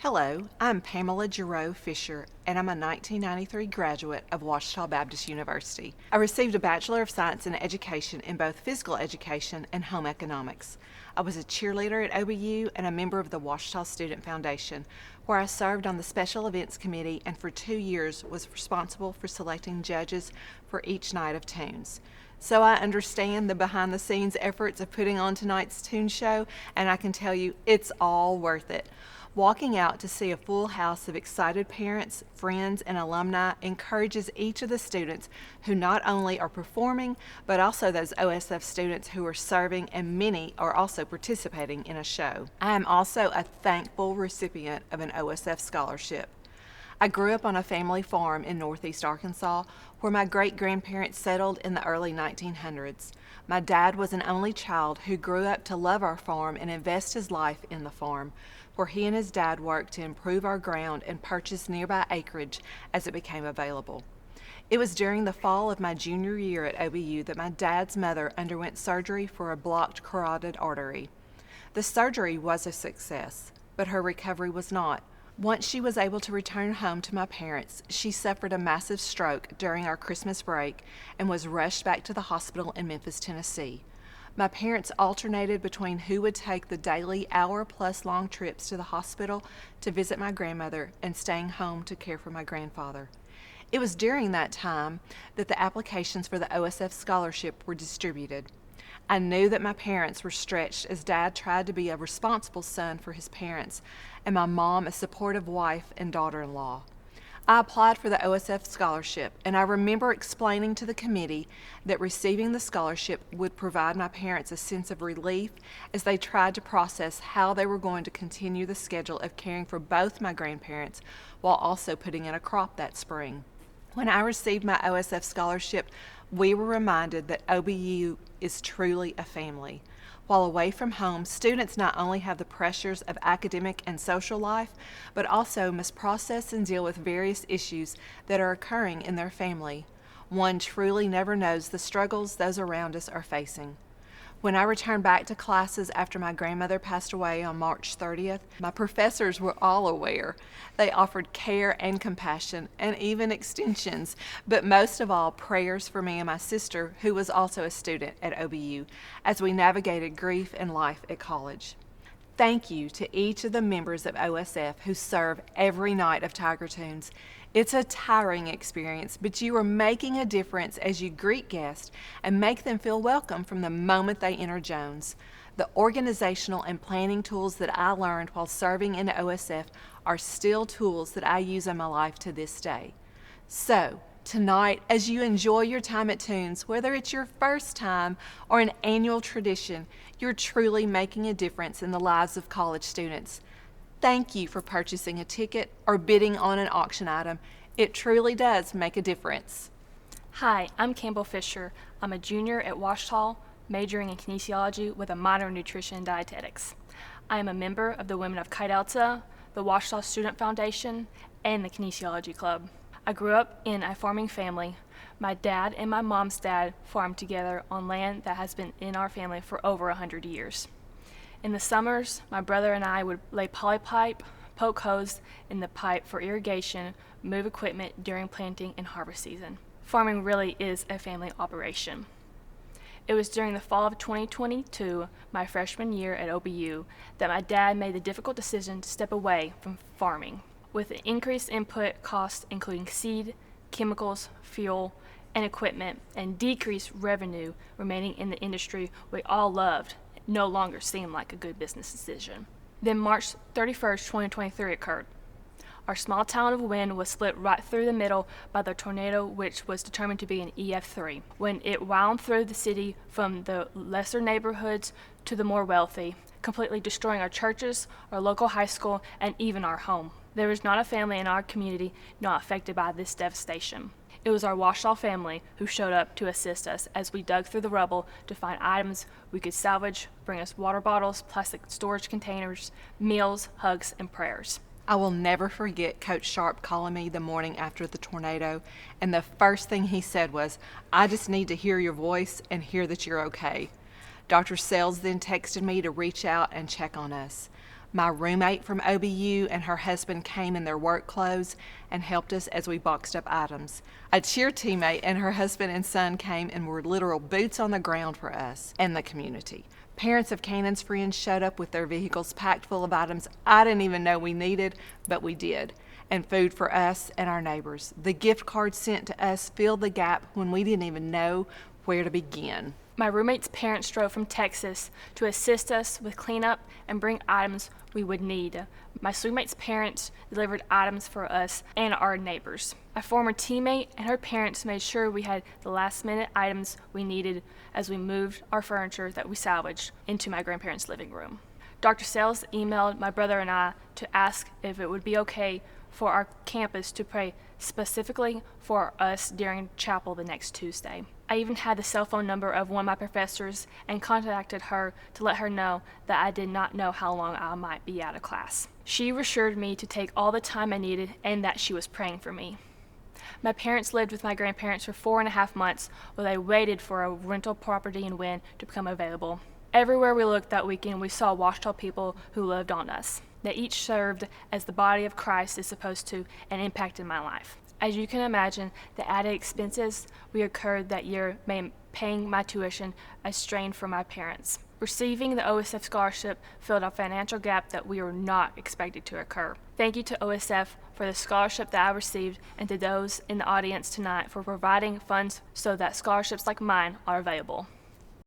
Hello, I'm Pamela Giroux Fisher, and I'm a 1993 graduate of Ouachita Baptist University. I received a Bachelor of Science in Education in both physical education and home economics. I was a cheerleader at OBU and a member of the Ouachita Student Foundation, where I served on the Special Events Committee and for 2 years was responsible for selecting judges for each night of tunes. So I understand the behind-the-scenes efforts of putting on tonight's tune show, and I can tell you it's all worth it. Walking out to see a full house of excited parents, friends, and alumni encourages each of the students who not only are performing, but also those OSF students who are serving, and many are also participating in a show. I am also a thankful recipient of an OSF scholarship. I grew up on a family farm in northeast Arkansas where my great-grandparents settled in the early 1900s. My dad was an only child who grew up to love our farm and invest his life in the farm, where he and his dad worked to improve our ground and purchase nearby acreage as it became available. It was during the fall of my junior year at OBU that my dad's mother underwent surgery for a blocked carotid artery. The surgery was a success, but her recovery was not. Once she was able to return home to my parents, she suffered a massive stroke during our Christmas break and was rushed back to the hospital in Memphis, Tennessee. My parents alternated between who would take the daily hour-plus long trips to the hospital to visit my grandmother and staying home to care for my grandfather. It was during that time that the applications for the OSF scholarship were distributed. I knew that my parents were stretched as Dad tried to be a responsible son for his parents, and my mom a supportive wife and daughter-in-law. I applied for the OSF scholarship, and I remember explaining to the committee that receiving the scholarship would provide my parents a sense of relief as they tried to process how they were going to continue the schedule of caring for both my grandparents while also putting in a crop that spring. When I received my OSF scholarship, we were reminded that OBU is truly a family. While away from home, students not only have the pressures of academic and social life, but also must process and deal with various issues that are occurring in their family. One truly never knows the struggles those around us are facing. When I returned back to classes after my grandmother passed away on March 30th, my professors were all aware. They offered care and compassion and even extensions, but most of all, prayers for me and my sister, who was also a student at OBU, as we navigated grief and life at college. Thank you to each of the members of OSF who serve every night of Tiger Tunes. It's a tiring experience, but you are making a difference as you greet guests and make them feel welcome from the moment they enter Jones. The organizational and planning tools that I learned while serving in OSF are still tools that I use in my life to this day. So, tonight, as you enjoy your time at Tunes, whether it's your first time or an annual tradition, you're truly making a difference in the lives of college students. Thank you for purchasing a ticket or bidding on an auction item. It truly does make a difference. Hi, I'm Campbell Fisher. I'm a junior at Ouachita, majoring in kinesiology with a minor in nutrition and dietetics. I am a member of the Women of Chi Delta, the Ouachita Student Foundation, and the Kinesiology Club. I grew up in a farming family. My dad and my mom's dad farmed together on land that has been in our family for over 100 years. In the summers, my brother and I would lay polypipe, poke holes in the pipe for irrigation, move equipment during planting and harvest season. Farming really is a family operation. It was during the fall of 2022, my freshman year at OBU, that my dad made the difficult decision to step away from farming. With the increased input costs, including seed, chemicals, fuel, and equipment, and decreased revenue remaining in the industry we all loved, no longer seemed like a good business decision. Then March 31st, 2023 occurred. Our small town of Wynne was split right through the middle by the tornado, which was determined to be an EF3, when it wound through the city from the lesser neighborhoods to the more wealthy, completely destroying our churches, our local high school, and even our home. There was not a family in our community not affected by this devastation. It was our Ouachita family who showed up to assist us as we dug through the rubble to find items we could salvage, bring us water bottles, plastic storage containers, meals, hugs, and prayers. I will never forget Coach Sharp calling me the morning after the tornado, and the first thing he said was, "I just need to hear your voice and hear that you're okay." Dr. Sells then texted me to reach out and check on us. My roommate from OBU and her husband came in their work clothes and helped us as we boxed up items. A cheer teammate and her husband and son came and were literal boots on the ground for us and the community. Parents of Canaan's friends showed up with their vehicles packed full of items I didn't even know we needed, but we did, and food for us and our neighbors. The gift cards sent to us filled the gap when we didn't even know where to begin. My roommate's parents drove from Texas to assist us with cleanup and bring items we would need. My roommate's parents delivered items for us and our neighbors. A former teammate and her parents made sure we had the last-minute items we needed as we moved our furniture that we salvaged into my grandparents' living room. Dr. Sales emailed my brother and I to ask if it would be okay for our campus to pray specifically for us during chapel the next Tuesday. I even had the cell phone number of one of my professors and contacted her to let her know that I did not know how long I might be out of class. She assured me to take all the time I needed and that she was praying for me. My parents lived with my grandparents for 4.5 months while they waited for a rental property in Wynn to become available. Everywhere we looked that weekend, we saw Ouachita people who loved on us. They each served as the body of Christ is supposed to and impacted my life. As you can imagine, the added expenses we incurred that year made paying my tuition a strain for my parents. Receiving the OSF scholarship filled a financial gap that we were not expected to occur. Thank you to OSF for the scholarship that I received and to those in the audience tonight for providing funds so that scholarships like mine are available.